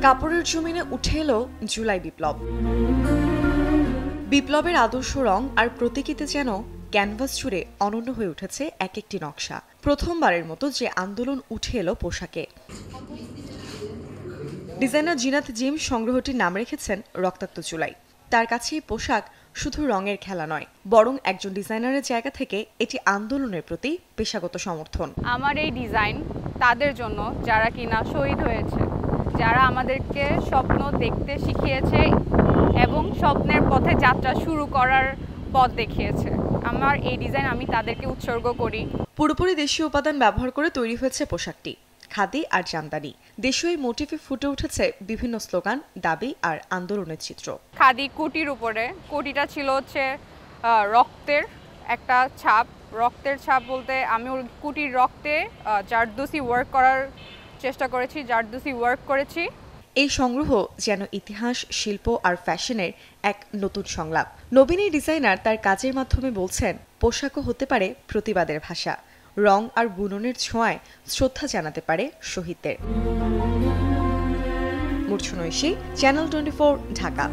কাপড়ের জমিনে উঠে এলো জুলাই বিপ্লব। বিপ্লবের আদর্শ রং আর প্রতীকীতে যেন ক্যানভাস জুড়ে অনন্য হয়ে উঠেছে এক একটি নকশা। প্রথমবারের মতো যে আন্দোলন উঠে এলো পোশাকে। ডিজাইনার জিনাত জিম সংগ্রহটির নাম রেখেছেন রক্তাক্ত জুলাই। তার কাছে এই পোশাক শুধু রঙের খেলা নয়, বরং একজন ডিজাইনারের জায়গা থেকে এটি আন্দোলনের প্রতি পেশাগত সমর্থন। আমার এই ডিজাইন তাদের জন্য যারা কিনা শহীদ হয়েছে, যারা আমাদেরকে স্বপ্ন দেখতে শিখিয়েছে এবং স্বপ্নের পথে যাত্রা শুরু করার পথ দেখিয়েছে। আমার এই ডিজাইন আমি তাদেরকে উৎসর্গ করি। পুরোপুরি দেশীয় উপাদান ব্যবহার করে তৈরি হয়েছে পোশাকটি। খাদি আর জামদানি, দেশীয় মোটিভে ফুটে উঠেছে বিভিন্ন স্লোগান, দাবি আর আন্দোলনের চিত্র। খাদি কোটির উপরে, কোটিটা ছিল হচ্ছে রক্তের একটা ছাপ। রক্তের ছাপ বলতে আমি ওর কুটির রক্তে জারদোসি ওয়ার্ক করার চেষ্টা করেছি, জারদোসি ওয়ার্ক করেছি। এই সংগ্রহ যেন ইতিহাস, শিল্প আর ফ্যাশনের এক নতুন সংলাপ। নবীন এই ডিজাইনার তার কাজের মাধ্যমে বলছেন, পোশাকও হতে পারে প্রতিবাদের ভাষা। রং আর বুননের ছোঁয়ায় শ্রদ্ধা জানাতে পারে শহীদদের। মূর্ছনা ঐশী, চ্যানেল 24, ঢাকা।